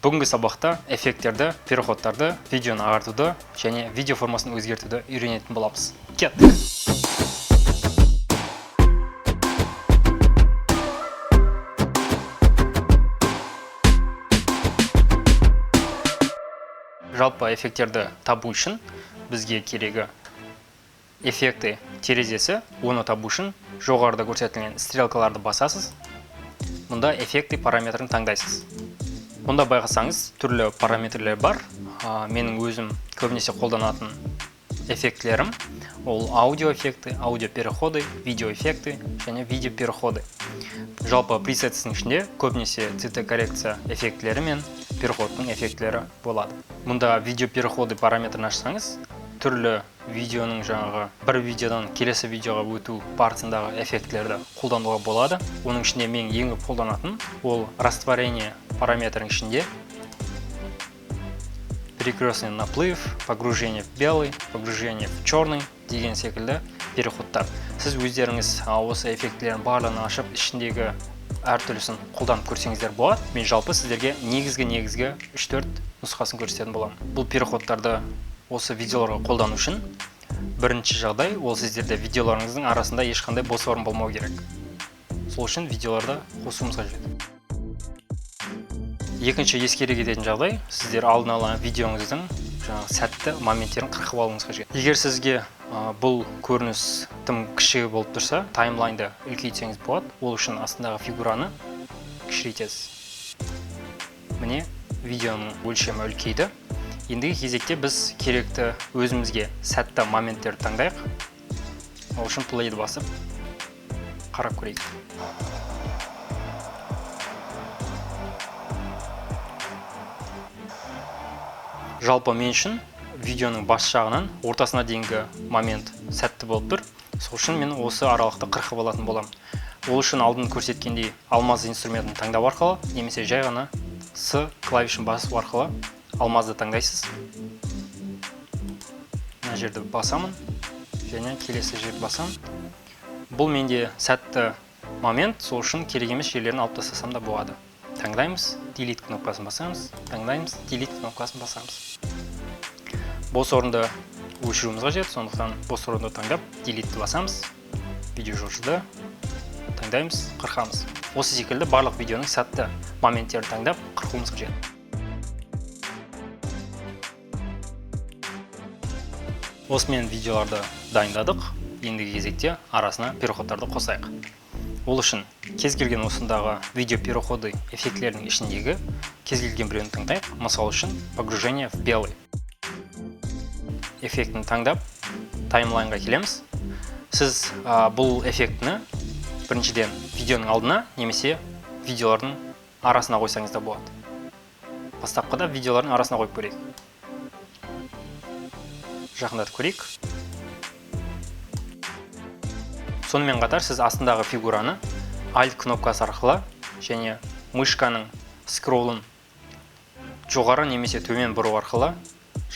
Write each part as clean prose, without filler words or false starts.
Бүгінгі сабақта эффекттерді, переходтарды, видеоны ағартуды және видео формасын өзгертуді үйренетін боламыз. Кеттік! Жалпы эффекттерді табу үшін бізге керегі эффекті терезесі. Оны табу үшін жоғарыда көрсетілген стрелкаларды басасыз. Мұнда эффекті параметрін таңдайсыз. Мұнда байқасаңыз түрлі параметрлер бар. Менің өзім көбінесе қолданатын эффектілерім ол аудио эффекті, аудио переходы, видео эффекті және видео переходы. Жалпы пресеттің ішінде көбінесе цветокоррекция эффектілері мен переходтың эффектілері болады. Мұнда видео переходы параметрін ашсаңыз, түрлі видеоның жаңағы бір видеодан келесі видеоға өту барысындағы эффектілерді қолдануға болады. Оның ішінде мен ең көп қолданатын ол растворение параметрінің ішінде перекрестный наплыв, погружение в белый, погружение в черный деген секілді переходтар. Сіз өздеріңіз осы эффектілерін барлығын ашып, ішіндегі әртүрлісін қолданып көрсеңіздер болады. Мен жалпы сіздерге негізгі 3-4 нұсқасын көрсететін боламын. Бұл переходтарды осы видеоларға қолдану үшін бірінші жағдай ол сіздерде видеоларыңыздың арасында ешқандай бос орын болмау керек. Сол үшін видеоларды қосуымыз қажет. Екінші ескере кететін жағдай, сіздер алдын ала видеоңыздың сәтті моменттерін қырқып алуыңыз қажет. Егер сізге бұл көрініс тым кіші болып тұрса, таймлайнды үлкейтсеңіз болады. Ол үшін астындағы фигураны кішірейтесіз. Міне видеоның өлшемі үлкейді. Ендігі кезекте біз керекті өзімізге сәтті моменттерді таңдайық. Ол үшін плейді басып қарап көрейік. Жалпы мен үшін видеоның бас жағынан ортасына дейінгі момент сәтті болып тұр. Сол үшін мен осы аралықты қырқып алатын боламын. Ол үшін алдын көрсеткендей алмаз инструментін таңдау арқылы, немесе жай ғана С клавишін басу арқылы алмазды таңдайсыз. Мына жерді басамын және келесі жерді басамын. Бұл менде сәтті момент, сол үшін керек емес жерлерін алып тастасам да болады. Таңдаймыз, delete кнопкасын басамыз, таңдаймыз, delete кнопкасын басамыз. Бос орынды өшіруіміз қажет, сондықтан бос орынды таңдап, delete басамыз, видео жылжыды, таңдаймыз, қырқамыз. Осы секілді барлық видеоның сәтті моменттерін таңдап, қырқуымыз қажет. Осымен видеоларды дайындадық, ендігі кезекте арасына переходтарды қосайық. Ол үшін кез келген осындағы видео переходы эффектілерінің ішіндегі кез келген біреуін таңдайық. Мысал үшін погружение в белый эффектін таңдап таймлайнға келеміз. Сіз бұл эффектіні біріншіден видеоның алдына немесе видеолардың арасына қойсаңыз да болады. Бастапқыда видеолардың арасына қойып көрейік. Жақындатып көрейік. Сонымен қатар сіз астындағы фигураны Alt кнопкасы арқылы және мышканың скроллын жоғары немесе төмен бұру арқылы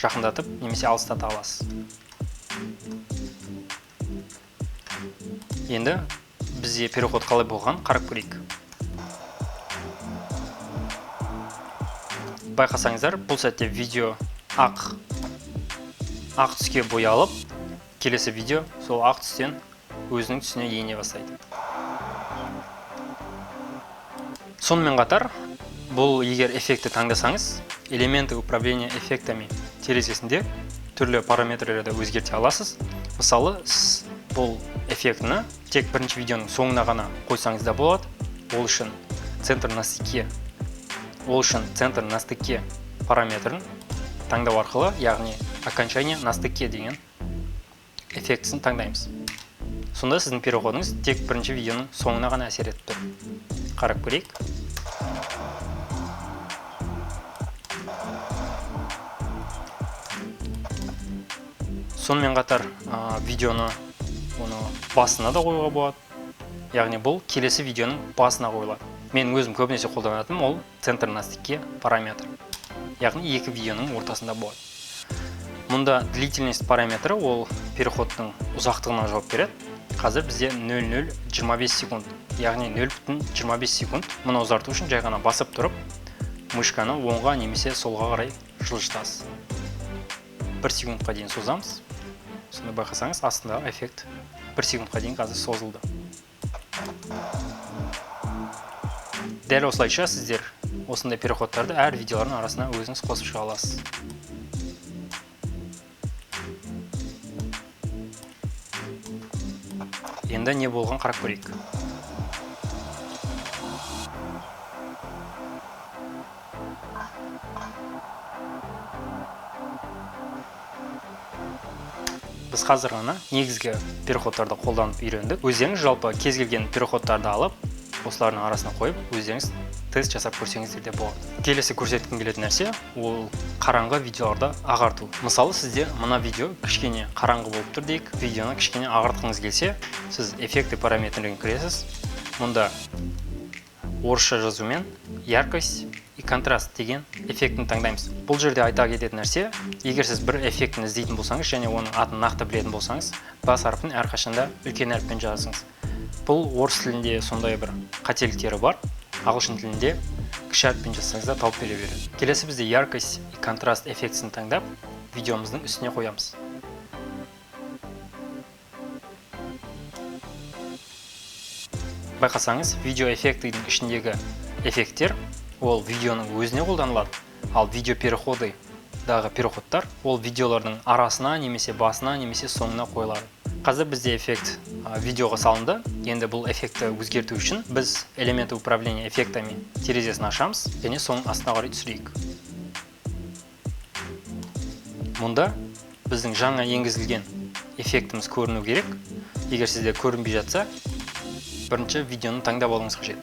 жақындатып немесе алыстата аласыз. Енді бізде переход қалай болған қарап көрейік. Байқасаңыздар, бұл сәтте видео ақ түске боялып, келесі видео сол ақ түстен өзінің түсіне ене бастайды. Сонымен қатар, бұл егер эффекті таңдасаңыз, элементы управления эффектами терезесінде түрлі параметрлерді өзгерте аласыз. Мысалы, сіз бұл эффектіні тек бірінші видеоның соңына ғана қойсаңыз да болады. Ол үшін центр на стыке параметрін таңдау арқылы, яғни окончание на стыке деген эффектісін таңдаймыз. Сонда сіздің переходыңыз тек бірінші видеоның соңына ғана әсер етіп тұр. Қарап көрейік. Сонымен қатар видеоны басына да қоюға болады. Яғни бұл келесі видеоның басына қойылады. Мен өзім көбінесе қолданатыным ол центр на стыке параметр. Яғни екі видеоның ортасында болады. Мұнда длительность параметрі ол переходтың ұзақтығына жауап береді. Қазір бізде 0,025 секунд, яғни 0,25 секунд. Мұны ұзарту үшін жай ғана басып тұрып, мышканы оңға немесе солға қарай жылжытасыз. 1 секундқа дейін созамыз. Сонда байқасаңыз, астындағы эффект 1 секундқа дейін қазір созылды. Дәл осылайша сіздер осындай переходтарды әр видеолардың арасына өзіңіз қосып шыға аласыз. Енді не болған қарап көрейік. Біз қазір ғана негізгі переходтарды қолданып үйрендік. Өздеріңіз жалпы кез келген переходтарды алып, осылардың арасына қойып, өздеріңіз тест жасап көрсеңіздер де болады. Келесі көрсеткім келетін нәрсе ол қараңғы видеоларды ағарту. Мысалы, сізде мына видео кішкене қараңғы болып тұр дейік, видеоны кішкене ағартқыңыз келсе, сіз эффекты параметрлерін кіресіз. Мұнда орысша жазумен яркость и контраст деген эффектін таңдаймыз. Бұл жерде айта кететін нәрсе, егер сіз бір эффектін іздейтін болсаңыз және оның атын нақты білетін болсаңыз, бас әріпін әрқашанда үлкен әріппен жазыңыз. Бұл орыс тілінде сондай бір қателіктері бар. Ағылшын тілінде кіші әріппен жазсаңыз да тауып бере береді. Келесі бізде яркость и контраст эффектісін таңдап, видеомыздың үстіне қоямыз. Байқасаңыз, видео эффектінің ішіндегі эффекттер ол видеоның өзіне қолданылады, ал видео переходыдағы переходтар ол видеолардың арасына, немесе басына, немесе соңына қойылады. Қазір бізде эффект видеоға салынды. Енді бұл эффектті өзгерту үшін біз элементы управления эффектами терезесін ашамыз және соның астына қарай түсірейік. Мұнда біздің жаңа енгізілген эффектіміз көріну керек. Егер сізде көрінбей жатса, бірінші видеоны таңдап алыңыз қажет.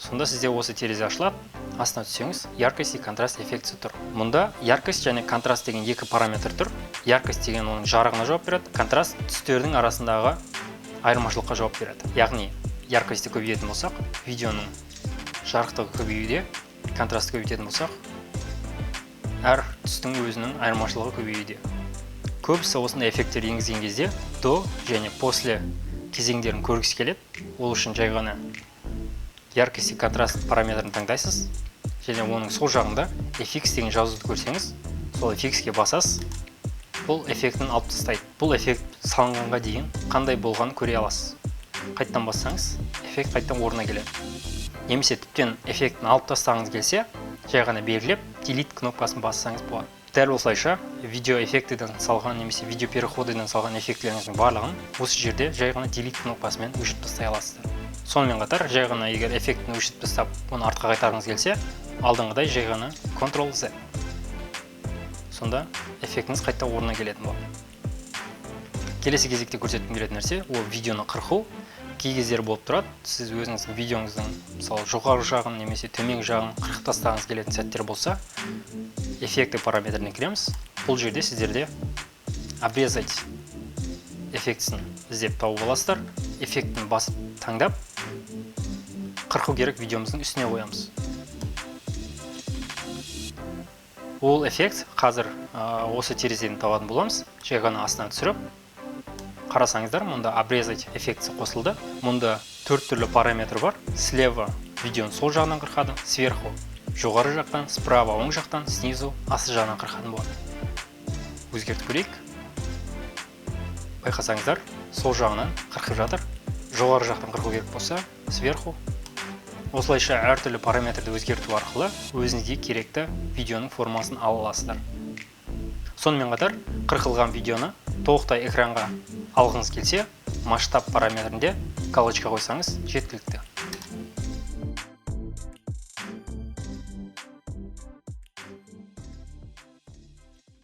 Сонда сізде осы терезе ашылады, астына түссеңіз, яркость и контраст эффектісі тұр. Мұнда яркость және контраст деген екі параметр тұр. Яркость деген оның жарығына жауап береді, контраст түстердің арасындағы айырмашылыққа жауап береді. Яғни, яркостьті көбейтетін болсақ, видеоның жарықтығы көбеюде, контрасты көбейтетін болсақ, әр түстің өзінің айырмашылығы көбеюде. Көбісі осындай эффекттер енгізген кезде до және после кезеңдерін көргісі келеді. Ол үшін жай ғана яркость и контраст параметрін таңдайсыз және оның сол жағында FX деген жазуды көрсеңіз, сол FX-ке басасыз, бұл эффектін алып тастайды. Бұл эффект салынғанға дейін қандай болғанын көре аласыз. Қайттан бассаңыз, эффект қайттан орнына келеді. Немесе тіптен эффектін алып тастағыңыз келсе, жай ғана белгілеп, delete кнопкасын бассаңыз болады. Дәл осылайша видео эффектіден салған немесе видео переходыдан салған эффектлеріңіздің барлығын осы жерде жай ғана delete кнопкасымен өшіріп тастай аласыздар. Сонымен қатар, жай ғана егер эффектін өшіріп тастап, оны артқа қайтарғыңыз келсе, алдыңғыдай жай ғана Ctrl-Z. Сонда эффектіңіз қайта орнына келетін болады. Келесі кезекте көрсеткім келетін нәрсе, ол видеоны қырқу. Кей кездері болып тұрады, сіз өзіңіздің видеоңыздың мысалы жоғары жағын немесе төмен жағын қырқып тастағыңыз келетін сәттер болса, эффекті параметріне кіреміз. Бұл жерде сіздерде обрезать эффектісін іздеп тауып аласыздар. Эффектін басып таңдап, қырқу керек видеомыздың үстіне қоямыз. Ол эффект қазір осы терезеден табатын боламыз. Жай ғана астына түсіріп, қарасаңыздар, мұнда обрезать эффектісі қосылды. Мұнда 4 түрлі параметр бар. Слева видеоны сол жағынан қырқады, сверху жоғары жақтан, справа оң жақтан, снизу асты жағынан қырқатын болады. Өзгертіп көрейік. Байқасаңыздар, сол жағынан қырқып жатыр. Жоғары жақтан қырқу керек болса, сверху. Осылайша әртүрлі параметрді өзгерту арқылы өзіңізге керекті видеоның формасын ала аласыздар. Сонымен қатар, қырқылған видеоны толықтай экранға алғыңыз келсе, масштаб параметрінде галочка қойсаңыз жеткілікті.